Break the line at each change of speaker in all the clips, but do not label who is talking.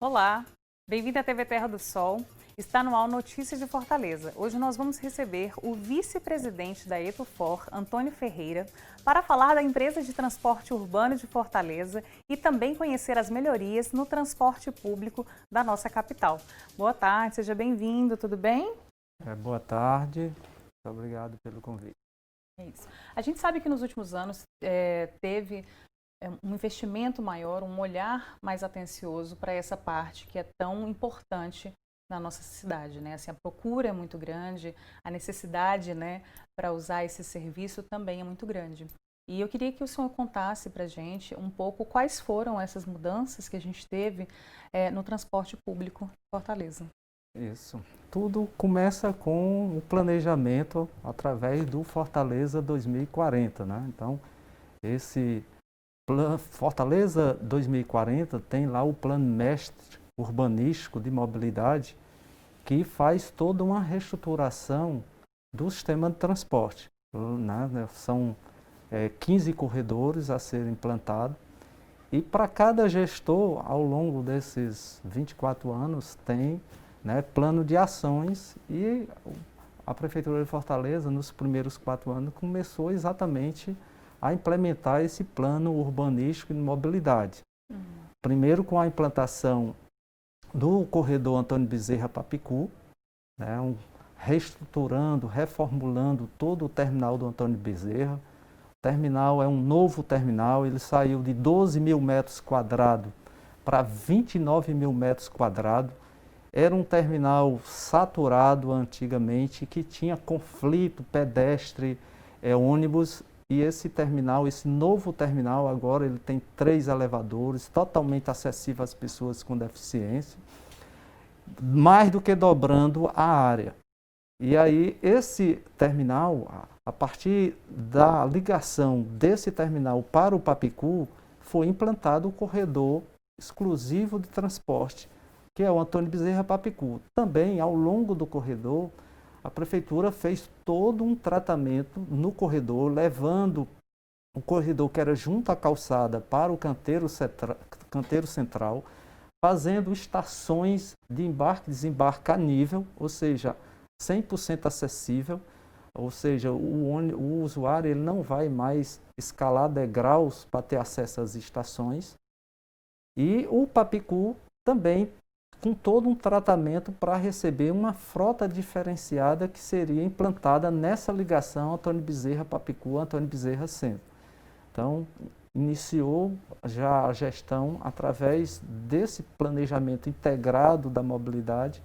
Olá, bem-vindo à TV Terra do Sol. Está no ar Notícias de Fortaleza. Hoje nós vamos receber o vice-presidente da Etufor, Antônio Ferreira, para falar da empresa de transporte urbano de Fortaleza e também conhecer as melhorias no transporte público da nossa capital. Boa tarde, seja bem-vindo, tudo bem?
Boa tarde, muito obrigado pelo convite.
É isso. A gente sabe que nos últimos anos teve um investimento maior, um olhar mais atencioso para essa parte que é tão importante na nossa cidade, né? Assim, a procura é muito grande, a necessidade, né, para usar esse serviço também é muito grande. E eu queria que o senhor contasse para a gente um pouco quais foram essas mudanças que a gente teve no transporte público em Fortaleza.
Isso. Tudo começa com o planejamento através do Fortaleza 2040, né? Então, esse Fortaleza 2040 tem lá o plano mestre urbanístico de mobilidade que faz toda uma reestruturação do sistema de transporte, né? São 15 corredores a serem implantados. E para cada gestor, ao longo desses 24 anos, tem, né, plano de ações e a Prefeitura de Fortaleza, nos primeiros 4 anos, começou exatamente a implementar esse plano urbanístico de mobilidade. Primeiro com a implantação do corredor Antônio Bezerra Papicu, né, reestruturando, reformulando todo o terminal do Antônio Bezerra. O terminal é um novo terminal, ele saiu de 12 mil metros quadrados para 29 mil metros quadrados. Era um terminal saturado antigamente, que tinha conflito pedestre, ônibus, e esse terminal, esse novo terminal agora, ele tem 3 elevadores, totalmente acessível às pessoas com deficiência, mais do que dobrando a área. E aí, esse terminal, a partir da ligação desse terminal para o Papicu, foi implantado o corredor exclusivo de transporte, que é o Antônio Bezerra Papicu. Também, ao longo do corredor, a Prefeitura fez todo um tratamento no corredor, levando o corredor que era junto à calçada para o canteiro central, fazendo estações de embarque e desembarque a nível, ou seja, 100% acessível, ou seja, o usuário ele não vai mais escalar degraus para ter acesso às estações. E o Papicu também com todo um tratamento para receber uma frota diferenciada que seria implantada nessa ligação Antônio Bezerra Papicu, Antônio Bezerra Centro. Então, iniciou já a gestão através desse planejamento integrado da mobilidade,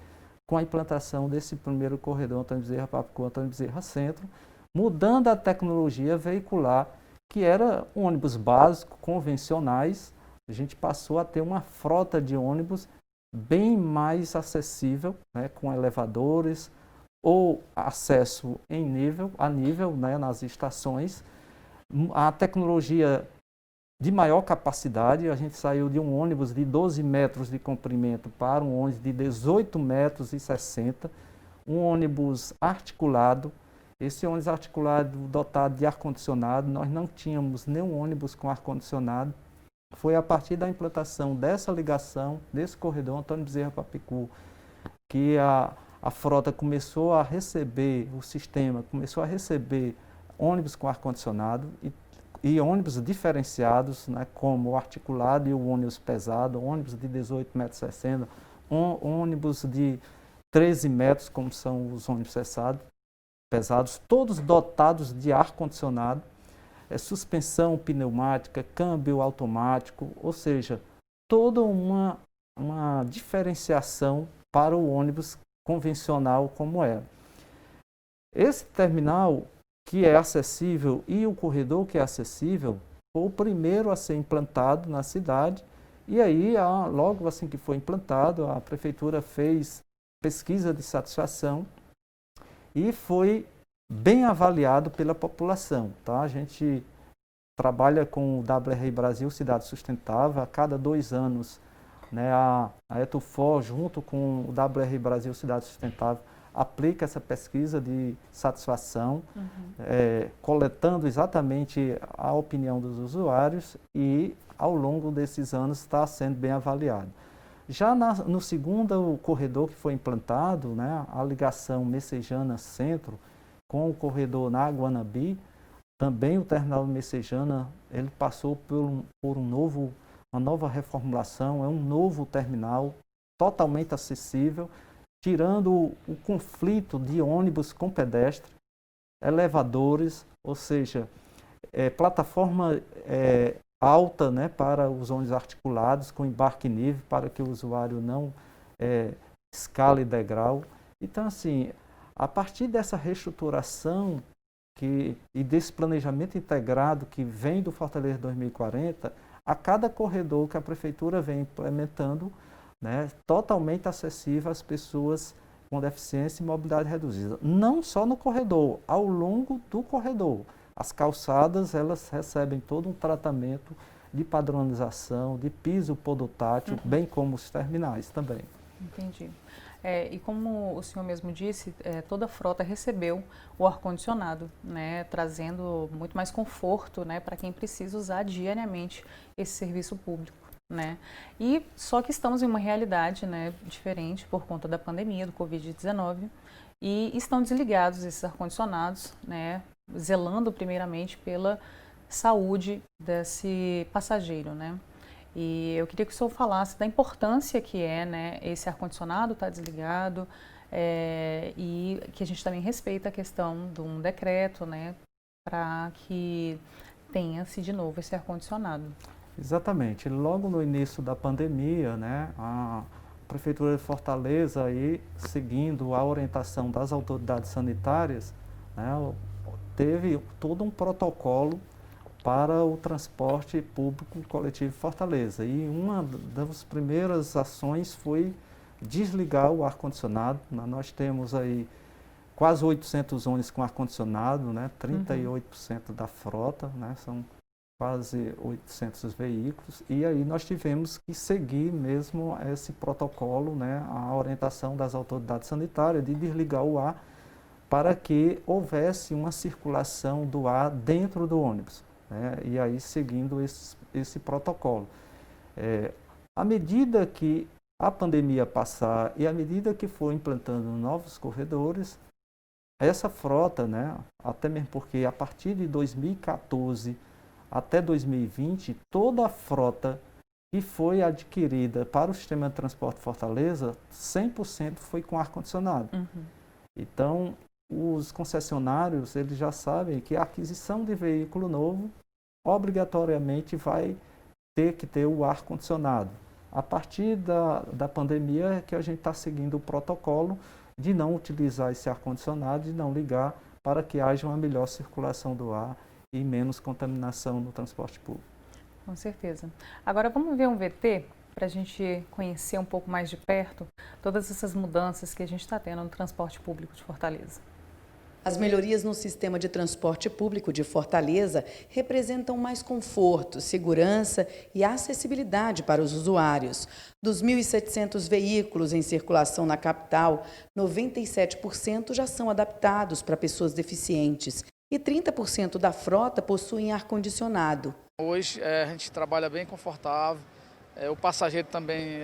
com a implantação desse primeiro corredor Antônio Bezerra Papicu, Antônio Bezerra Centro, mudando a tecnologia veicular, que era ônibus básico, convencionais. A gente passou a ter uma frota de ônibus bem mais acessível, né, com elevadores ou acesso a nível, né, nas estações. A tecnologia de maior capacidade, a gente saiu de um ônibus de 12 metros de comprimento para um ônibus de 18 metros e 60, um ônibus articulado. Esse ônibus articulado dotado de ar-condicionado, nós não tínhamos nenhum ônibus com ar-condicionado. Foi a partir da implantação dessa ligação, desse corredor Antônio Bezerra Papicu, que a frota começou a receber, o sistema começou a receber ônibus com ar-condicionado e ônibus diferenciados, né, como o articulado e o ônibus pesado, ônibus de 18 metros e 60, ônibus de 13 metros, como são os ônibus pesados, todos dotados de ar-condicionado, suspensão pneumática, câmbio automático, ou seja, toda uma diferenciação para o ônibus convencional como é. Esse terminal que é acessível e o corredor que é acessível foi o primeiro a ser implantado na cidade, e aí, logo assim que foi implantado, a Prefeitura fez pesquisa de satisfação e foi bem avaliado pela população. Tá? A gente trabalha com o WRI Brasil Cidade Sustentável, a cada 2 anos, né, a Etufor, junto com o WRI Brasil Cidade Sustentável, aplica essa pesquisa de satisfação, coletando exatamente a opinião dos usuários e, ao longo desses anos, está sendo bem avaliado. Já no segundo corredor que foi implantado, né, a ligação Messejana Centro com o corredor na Guanabi, também o terminal Messejana, ele passou por uma nova reformulação, é um novo terminal totalmente acessível, tirando o conflito de ônibus com pedestre, elevadores, ou seja, plataforma alta, né, para os ônibus articulados, com embarque nível, para que o usuário não escale degrau. Então, assim, a partir dessa reestruturação e desse planejamento integrado que vem do Fortaleza 2040, a cada corredor que a Prefeitura vem implementando, né, totalmente acessível às pessoas com deficiência e mobilidade reduzida. Não só no corredor, ao longo do corredor. As calçadas, elas recebem todo um tratamento de padronização, de piso podotátil, bem como os terminais também.
Entendi. E como o senhor mesmo disse, toda a frota recebeu o ar-condicionado, né, trazendo muito mais conforto, né, para quem precisa usar diariamente esse serviço público. Né? E só que estamos em uma realidade, né, diferente por conta da pandemia, do Covid-19, e estão desligados esses ar-condicionados, né, zelando primeiramente pela saúde desse passageiro, né? E eu queria que o senhor falasse da importância que é, né, esse ar-condicionado estar desligado, e que a gente também respeita a questão de um decreto, né, para que tenha-se de novo esse ar-condicionado.
Exatamente. Logo no início da pandemia, né, a Prefeitura de Fortaleza, aí, seguindo a orientação das autoridades sanitárias, né, teve todo um protocolo para o transporte público coletivo de Fortaleza. E uma das primeiras ações foi desligar o ar-condicionado. Nós temos aí quase 800 ônibus com ar-condicionado, né, 38% da frota, né, são quase 800 veículos, e aí nós tivemos que seguir mesmo esse protocolo, né, a orientação das autoridades sanitárias de desligar o ar para que houvesse uma circulação do ar dentro do ônibus, né, e aí seguindo esse protocolo. À medida que a pandemia passar e à medida que for implantando novos corredores, essa frota, né, até mesmo porque a partir de 2014 até 2020, toda a frota que foi adquirida para o sistema de transporte Fortaleza, 100% foi com ar-condicionado. Então, os concessionários, eles já sabem que a aquisição de veículo novo, obrigatoriamente vai ter que ter o ar-condicionado. A partir da pandemia é que a gente está seguindo o protocolo de não utilizar esse ar-condicionado, de não ligar, para que haja uma melhor circulação do ar e menos contaminação no transporte público.
Com certeza. Agora vamos ver um VT para a gente conhecer um pouco mais de perto todas essas mudanças que a gente está tendo no transporte público de Fortaleza.
As melhorias no sistema de transporte público de Fortaleza representam mais conforto, segurança e acessibilidade para os usuários. Dos 1.700 veículos em circulação na capital, 97% já são adaptados para pessoas deficientes e 30% da frota possuem ar-condicionado.
Hoje a gente trabalha bem confortável, o passageiro também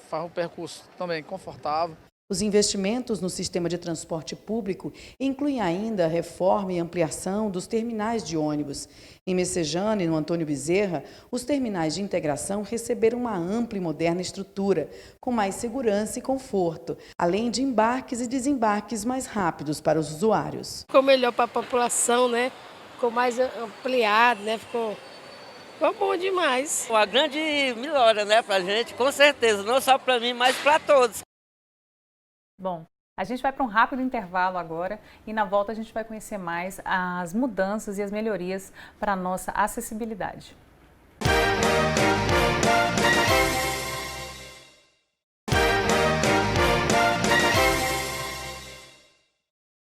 faz um percurso também confortável.
Os investimentos no sistema de transporte público incluem ainda a reforma e ampliação dos terminais de ônibus. Em Messejana e no Antônio Bezerra, os terminais de integração receberam uma ampla e moderna estrutura, com mais segurança e conforto, além de embarques e desembarques mais rápidos para os usuários.
Ficou melhor para a população, né? Ficou mais ampliado, né? Ficou bom demais.
Uma grande melhora, né, para a gente, com certeza, não só para mim, mas para todos.
Bom, a gente vai para um rápido intervalo agora e na volta a gente vai conhecer mais as mudanças e as melhorias para a nossa acessibilidade.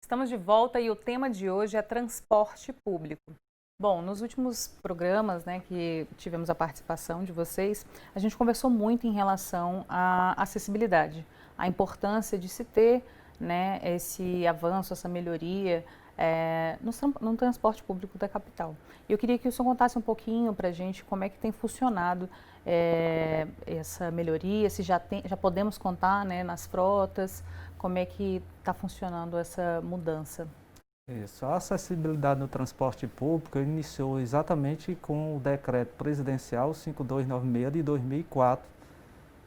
Estamos de volta e o tema de hoje é transporte público. Bom, nos últimos programas, né, que tivemos a participação de vocês, a gente conversou muito em relação à acessibilidade, a importância de se ter, né, esse avanço, essa melhoria no transporte público da capital. Eu queria que o senhor contasse um pouquinho para a gente como é que tem funcionado essa melhoria, se já podemos contar, né, nas frotas, como é que está funcionando essa mudança.
Isso, a acessibilidade no transporte público iniciou exatamente com o decreto presidencial 5296 de 2004,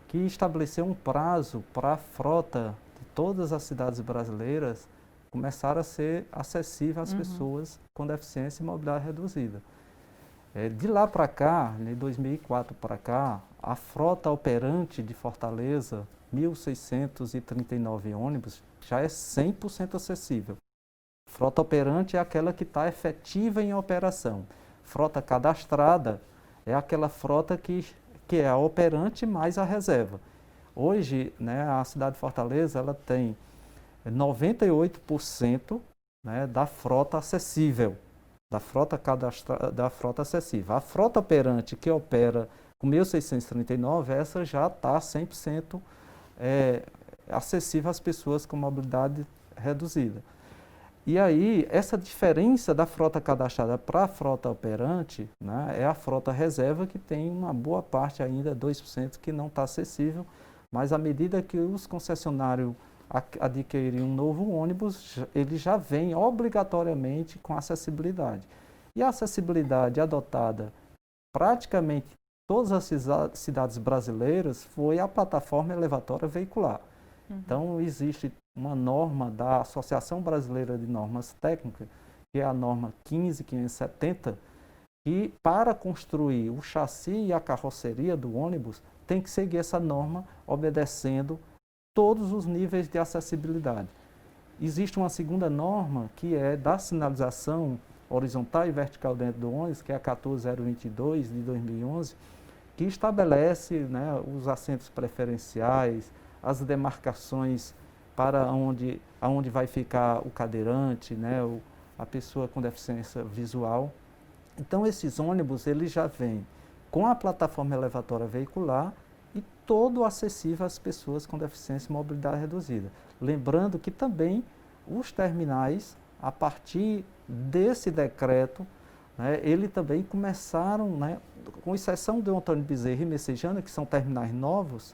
que estabeleceu um prazo para a frota de todas as cidades brasileiras começar a ser acessível às pessoas com deficiência e mobilidade reduzida. De lá para cá, de 2004 para cá, a frota operante de Fortaleza, 1.639 ônibus, já é 100% acessível. Frota operante é aquela que está efetiva em operação. Frota cadastrada é aquela frota que é a operante mais a reserva. Hoje, né, a cidade de Fortaleza ela tem 98%, né, da frota acessível, da frota acessível. A frota operante que opera com 1.639, essa já está 100% acessível às pessoas com mobilidade reduzida. E aí, essa diferença da frota cadastrada para a frota operante, né, é a frota reserva que tem uma boa parte ainda, 2%, que não está acessível, mas à medida que os concessionários adquirirem um novo ônibus, ele já vem obrigatoriamente com acessibilidade. E a acessibilidade adotada praticamente em todas as cidades brasileiras foi a plataforma elevatória veicular. Então, existe uma norma da Associação Brasileira de Normas Técnicas, que é a norma 15570, que para construir o chassi e a carroceria do ônibus tem que seguir essa norma obedecendo todos os níveis de acessibilidade. Existe uma segunda norma que é da sinalização horizontal e vertical dentro do ônibus, que é a 14022 de 2011, que estabelece, né, os assentos preferenciais, as demarcações para aonde vai ficar o cadeirante, né, a pessoa com deficiência visual. Então, esses ônibus eles já vêm com a plataforma elevatória veicular e todo acessível às pessoas com deficiência e mobilidade reduzida. Lembrando que também os terminais, a partir desse decreto, né, eles também começaram, né, com exceção do Antônio Bezerra e Messejana, que são terminais novos,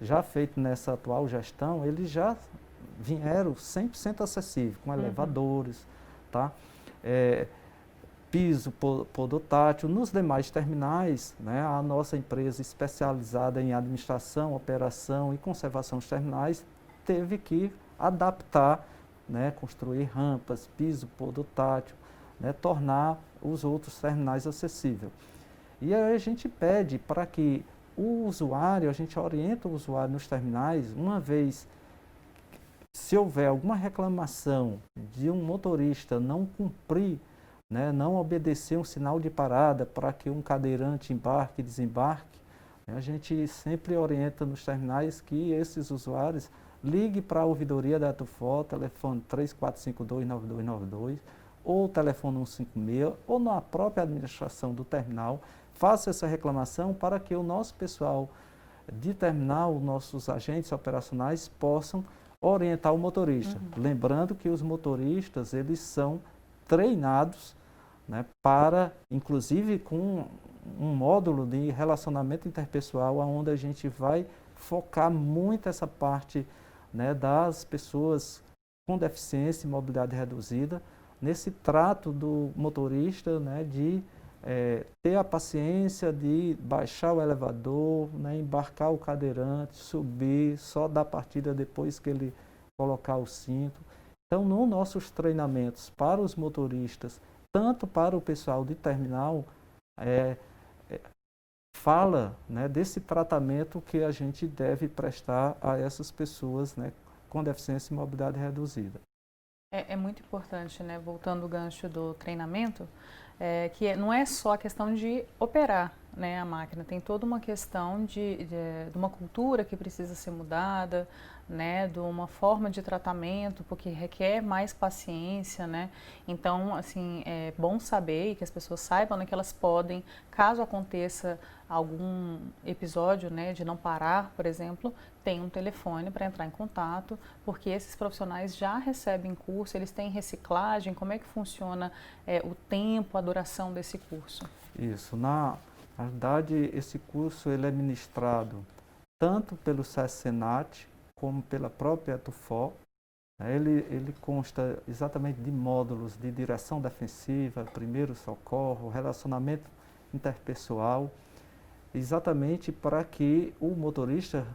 já feito nessa atual gestão, eles já vieram 100% acessível, com elevadores, tá? Piso podotátil. Nos demais terminais, né, a nossa empresa especializada em administração, operação e conservação dos terminais teve que adaptar, né, construir rampas, piso podotátil, né, tornar os outros terminais acessíveis. E aí a gente pede para que o usuário, a gente orienta o usuário nos terminais, uma vez, se houver alguma reclamação de um motorista não cumprir, né, não obedecer um sinal de parada para que um cadeirante embarque e desembarque, né, a gente sempre orienta nos terminais que esses usuários liguem para a ouvidoria da Atufor, telefone 3452-9292, ou telefone 156, ou na própria administração do terminal, faça essa reclamação para que o nosso pessoal de terminal, nossos agentes operacionais possam orientar o motorista. Lembrando que os motoristas, eles são treinados, né, para, inclusive com um módulo de relacionamento interpessoal, onde a gente vai focar muito essa parte, né, das pessoas com deficiência e mobilidade reduzida, nesse trato do motorista, né, de ter a paciência de baixar o elevador, né, embarcar o cadeirante, subir, só dar partida depois que ele colocar o cinto. Então, nos nossos treinamentos para os motoristas, tanto para o pessoal de terminal, fala, né, desse tratamento que a gente deve prestar a essas pessoas, né, com deficiência e mobilidade reduzida.
É muito importante, né, voltando ao gancho do treinamento, que não é só a questão de operar, né, a máquina. Tem toda uma questão de uma cultura que precisa ser mudada, né, de uma forma de tratamento, porque requer mais paciência, né. Então, assim, é bom saber e que as pessoas saibam, né, que elas podem, caso aconteça algum episódio, né, de não parar, por exemplo, tem um telefone para entrar em contato, porque esses profissionais já recebem curso, eles têm reciclagem, como é que funciona o tempo, a duração desse curso?
Isso, na verdade, esse curso ele é ministrado tanto pelo SESC-Senat como pela própria ETUFOR. Ele consta exatamente de módulos de direção defensiva, primeiro socorro, relacionamento interpessoal, exatamente para que o motorista,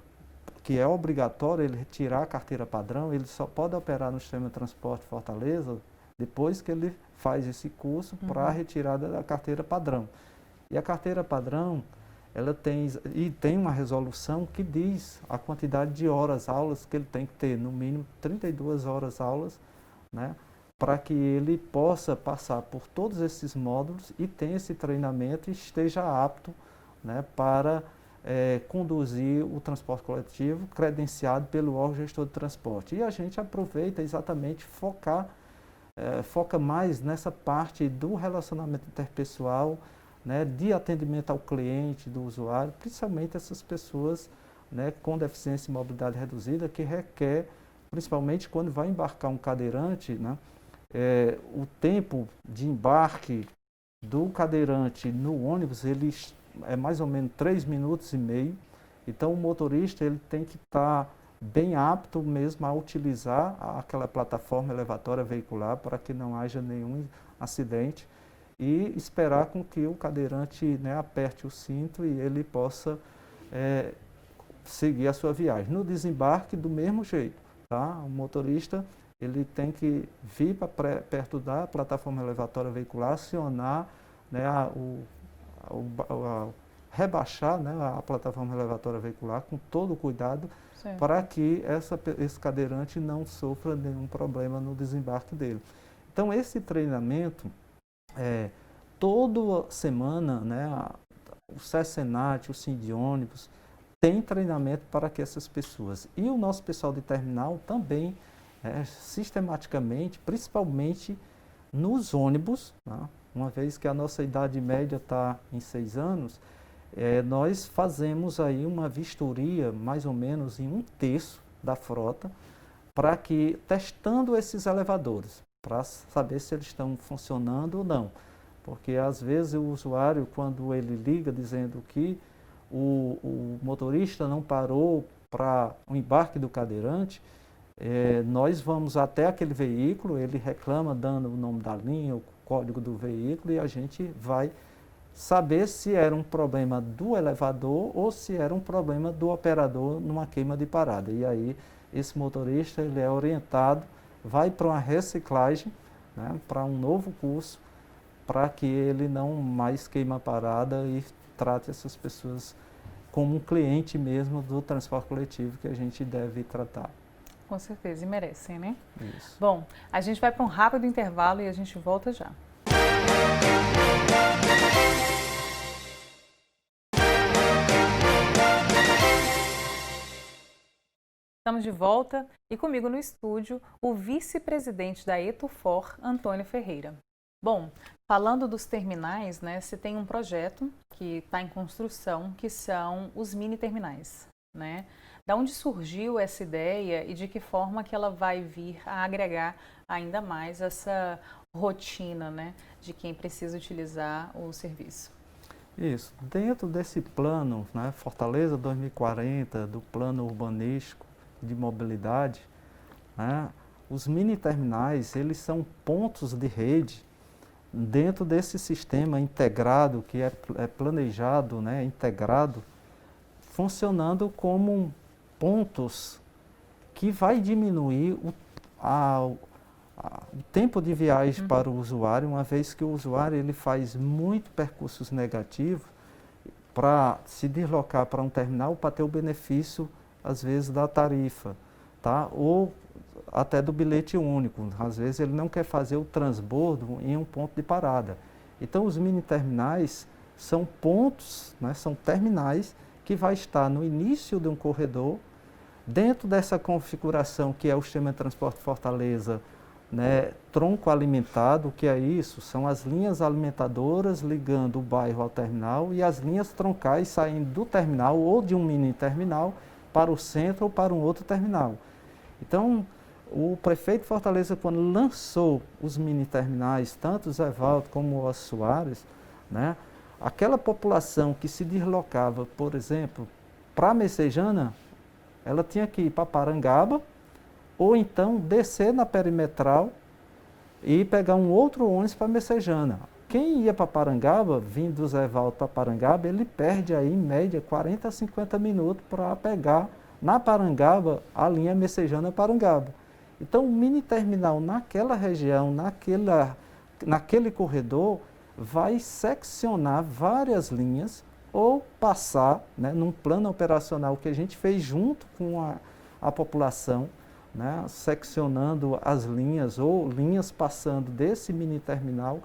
que é obrigatório ele tirar a carteira padrão, ele só pode operar no sistema de transporte Fortaleza depois que ele faz esse curso para a retirada da carteira padrão. E a carteira padrão, ela tem uma resolução que diz a quantidade de horas aulas que ele tem que ter, no mínimo 32 horas aulas, né, para que ele possa passar por todos esses módulos e tenha esse treinamento e esteja apto, né, para conduzir o transporte coletivo credenciado pelo órgão gestor de transporte. E a gente aproveita exatamente foca mais nessa parte do relacionamento interpessoal, né, de atendimento ao cliente, do usuário, principalmente essas pessoas, né, com deficiência e mobilidade reduzida, que requer, principalmente quando vai embarcar um cadeirante, né, o tempo de embarque do cadeirante no ônibus, ele é mais ou menos 3 minutos e meio. Então o motorista ele tem que estar bem apto mesmo a utilizar aquela plataforma elevatória veicular para que não haja nenhum acidente e esperar com que o cadeirante, né, aperte o cinto e ele possa seguir a sua viagem. No desembarque, do mesmo jeito, tá? O motorista ele tem que vir para perto da plataforma elevatória veicular, acionar, né, rebaixar, né, a plataforma elevatória veicular com todo o cuidado, certo, para que esse cadeirante não sofra nenhum problema no desembarque dele. Então, esse treinamento, toda semana, né, o SESC-Senat, o Sindônibus, tem treinamento para que essas pessoas. E o nosso pessoal de terminal também, sistematicamente, principalmente nos ônibus, tá? Uma vez que a nossa idade média está em 6 anos, nós fazemos aí uma vistoria, mais ou menos em 1/3 da frota, para que, testando esses elevadores, para saber se eles estão funcionando ou não. Porque às vezes o usuário, quando ele liga dizendo que o motorista não parou para o embarque do cadeirante, nós vamos até aquele veículo, ele reclama dando o nome da linha, o código do veículo, e a gente vai saber se era um problema do elevador ou se era um problema do operador numa queima de parada. E aí esse motorista ele é orientado, vai para uma reciclagem, né, para um novo curso, para que ele não mais queima a parada e trate essas pessoas como um cliente mesmo do transporte coletivo que a gente deve tratar.
Com certeza, e merecem, né?
Isso.
Bom, a gente vai para um rápido intervalo e a gente volta já. Estamos de volta e comigo no estúdio o vice-presidente da ETUFOR, Antônio Ferreira. Bom, falando dos terminais, né, você tem um projeto que está em construção, que são os mini terminais, né? Da onde surgiu essa ideia e de que forma que ela vai vir a agregar ainda mais essa rotina, né, de quem precisa utilizar o serviço?
Isso. Dentro desse plano, né, Fortaleza 2040, do plano urbanístico de mobilidade, né, os mini terminais, eles são pontos de rede dentro desse sistema integrado, que é planejado, né, integrado, funcionando como pontos que vai diminuir o tempo de viagem para o usuário, uma vez que o usuário ele faz muito percursos negativos para se deslocar para um terminal para ter o benefício, às vezes, da tarifa, tá? Ou até do bilhete único. Às vezes ele não quer fazer o transbordo em um ponto de parada. Então os mini terminais, são pontos, né, são terminais que vai estar no início de um corredor, dentro dessa configuração que é o sistema de transporte Fortaleza, né, tronco alimentado. O que é isso? São as linhas alimentadoras ligando o bairro ao terminal e as linhas troncais saindo do terminal ou de um mini terminal para o centro ou para um outro terminal. Então, o prefeito de Fortaleza, quando lançou os mini terminais, tanto o Zé Valdo como o Oswaldo Soares, né, aquela população que se deslocava, por exemplo, para Messejana, ela tinha que ir para Parangaba, ou então descer na perimetral e pegar um outro ônibus para Messejana. Quem ia para Parangaba, vindo do Zé Valdo para Parangaba, ele perde aí em média 40 a 50 minutos para pegar na Parangaba a linha Messejana-Parangaba. Então o mini terminal naquela região, naquele corredor, vai seccionar várias linhas ou passar, né, num plano operacional que a gente fez junto com a população, né, seccionando as linhas ou linhas passando desse mini terminal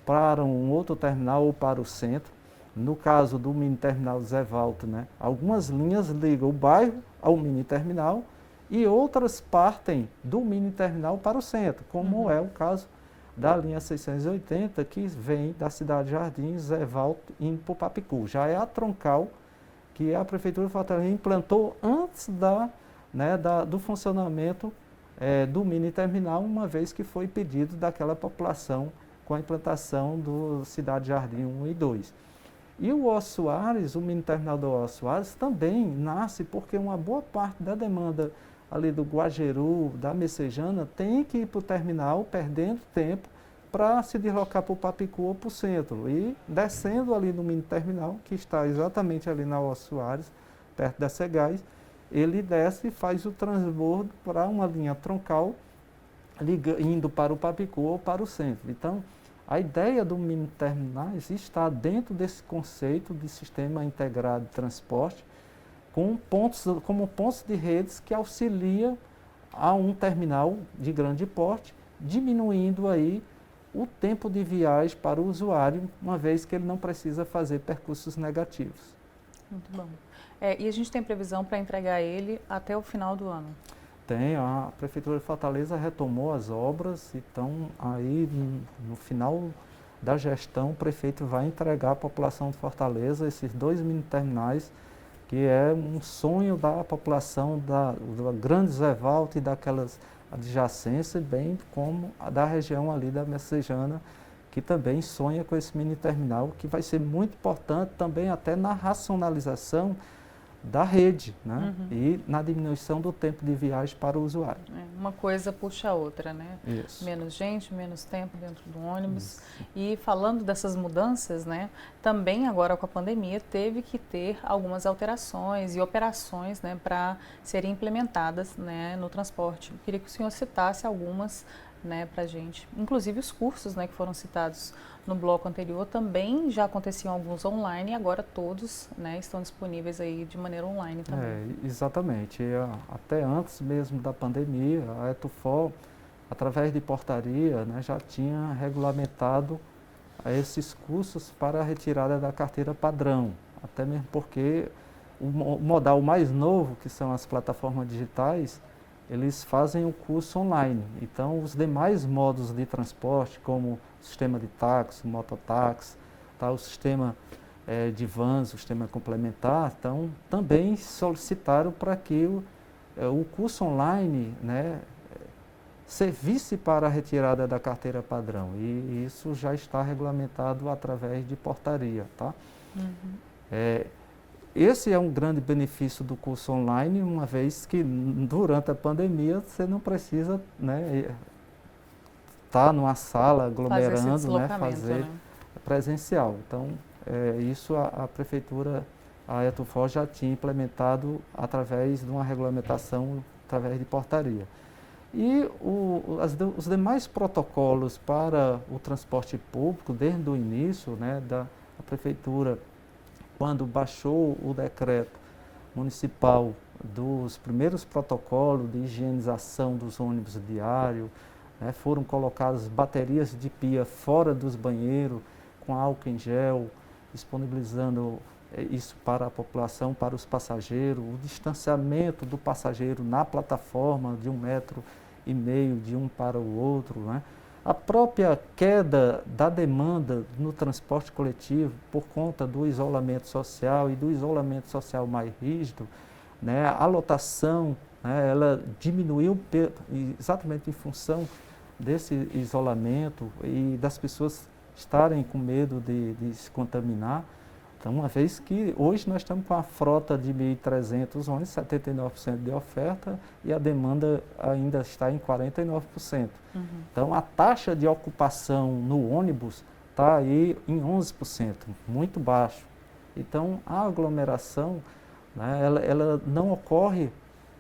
para um outro terminal ou para o centro. No caso do mini terminal Zé Valdo, né, algumas linhas ligam o bairro ao mini terminal e outras partem do mini terminal para o centro, como é o caso da linha 680, que vem da cidade de Jardim, Zé Valdo, indo para o Papicu. Já é a troncal que a Prefeitura de Fortaleza implantou antes do funcionamento do mini terminal, uma vez que foi pedido daquela população com a implantação do Cidade Jardim 1 e 2. E o Oswaldo Soares, o mini terminal do Oswaldo Soares, também nasce porque uma boa parte da demanda ali do Guajeru, da Messejana, tem que ir para o terminal, perdendo tempo, para se deslocar para o Papicu ou para o centro. E descendo ali no mini terminal, que está exatamente ali na Oswaldo Soares, perto da Segás, ele desce e faz o transbordo para uma linha troncal, indo para o Papicu ou para o centro. Então, a ideia do mini terminais está dentro desse conceito de sistema integrado de transporte, como pontos de redes que auxiliam a um terminal de grande porte, diminuindo aí o tempo de viagem para o usuário, uma vez que ele não precisa fazer percursos negativos.
Muito bom. E a gente tem previsão para entregar ele até o final do ano?
Tem, a Prefeitura de Fortaleza retomou as obras, então aí no final da gestão o prefeito vai entregar à população de Fortaleza esses 2 mini terminais, que é um sonho da população da Grande Zé Valdo e daquelas adjacências, bem como a da região ali da Messejana, que também sonha com esse mini terminal, que vai ser muito importante também até na racionalização da rede, né? E na diminuição do tempo de viagem para o usuário.
Uma coisa puxa a outra, né?
Isso.
Menos gente, menos tempo dentro do ônibus.
Isso.
E falando dessas mudanças, né? Também agora com a pandemia teve que ter algumas alterações e operações, né, para serem implementadas, né, no transporte. Eu queria que o senhor citasse algumas, né, para a gente. Inclusive os cursos, né, que foram citados no bloco anterior também já aconteciam alguns online e agora todos, né, estão disponíveis aí de maneira online também.
Exatamente. Até antes mesmo da pandemia, a Etufor, através de portaria, né, já tinha regulamentado esses cursos para a retirada da carteira padrão. Até mesmo porque o modal mais novo, que são as plataformas digitais, eles fazem o curso online. Então, os demais modos de transporte, como o sistema de táxi, mototáxi, tá, o sistema de vans, o sistema complementar, então, também solicitaram para que o curso online, né, servisse para a retirada da carteira padrão. E isso já está regulamentado através de portaria. Tá? Esse é um grande benefício do curso online, uma vez que durante a pandemia você não precisa, né, estar numa sala aglomerando, fazer presencial. Então, isso a Prefeitura, a Etufor já tinha implementado através de uma regulamentação, através de portaria. E os demais protocolos para o transporte público, desde o início, né, da Prefeitura, quando baixou o decreto municipal dos primeiros protocolos de higienização dos ônibus diários, né, foram colocadas baterias de pia fora dos banheiros, com álcool em gel, disponibilizando isso para a população, para os passageiros, o distanciamento do passageiro na plataforma de 1,5 metro de um para o outro, né? A própria queda da demanda no transporte coletivo por conta do isolamento social e do isolamento social mais rígido, né? A lotação, né, ela diminuiu exatamente em função desse isolamento e das pessoas estarem com medo de se contaminar. Então, uma vez que hoje nós estamos com a frota de 1.300 ônibus, 79% de oferta, e a demanda ainda está em 49%. Então, a taxa de ocupação no ônibus está aí em 11%, muito baixo. Então, a aglomeração, né, ela não ocorre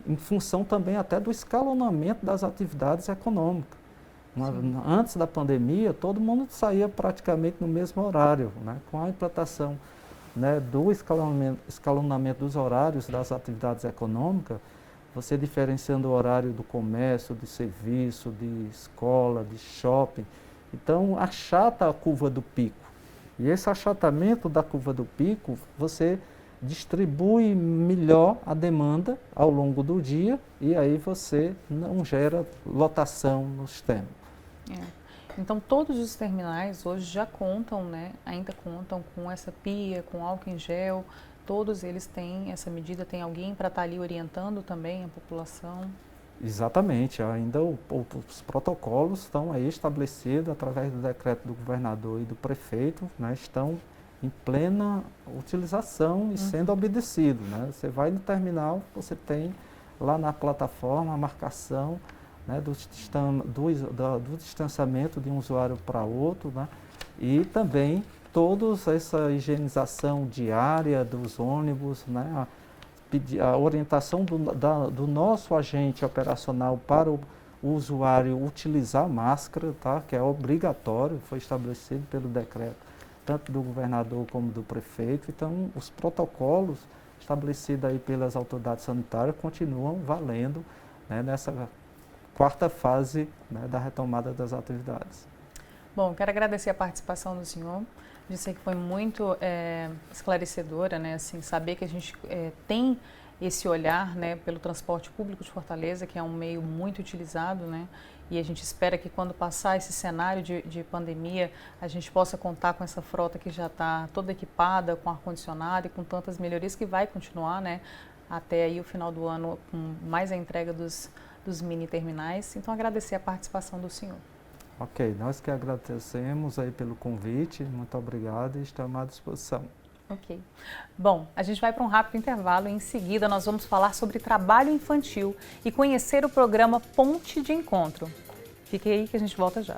em função também até do escalonamento das atividades econômicas. Antes da pandemia, todo mundo saía praticamente no mesmo horário, né? Com a implantação, né, do escalonamento dos horários das atividades econômicas, você diferenciando o horário do comércio, de serviço, de escola, de shopping. Então, achata a curva do pico. E esse achatamento da curva do pico, você distribui melhor a demanda ao longo do dia e aí você não gera lotação no sistema.
Então, todos os terminais hoje já contam, né, ainda contam com essa pia, com álcool em gel, todos eles têm essa medida, tem alguém para estar ali orientando também a população?
Exatamente, ainda os protocolos estão aí estabelecidos através do decreto do governador e do prefeito, né, estão em plena utilização e sendo obedecido, né? Você vai no terminal, você tem lá na plataforma a marcação, né, do distanciamento de um usuário para outro, né, e também toda essa higienização diária dos ônibus, né, a orientação do nosso agente operacional para o usuário utilizar máscara, tá, que é obrigatório, foi estabelecido pelo decreto tanto do governador como do prefeito. Então, os protocolos estabelecidos aí pelas autoridades sanitárias continuam valendo, né, nessa quarta fase, né, da retomada das atividades.
Bom, quero agradecer a participação do senhor, dizer que foi muito esclarecedora, né, assim, saber que a gente tem esse olhar, né, pelo transporte público de Fortaleza, que é um meio muito utilizado, né, e a gente espera que quando passar esse cenário de pandemia, a gente possa contar com essa frota que já está toda equipada, com ar-condicionado e com tantas melhorias que vai continuar, né, até aí o final do ano, com mais a entrega dos mini terminais. Então, agradecer a participação do senhor.
Ok, nós que agradecemos aí pelo convite, muito obrigado e estamos à disposição.
Ok. Bom, a gente vai para um rápido intervalo e em seguida nós vamos falar sobre trabalho infantil e conhecer o programa Ponte de Encontro. Fique aí que a gente volta já.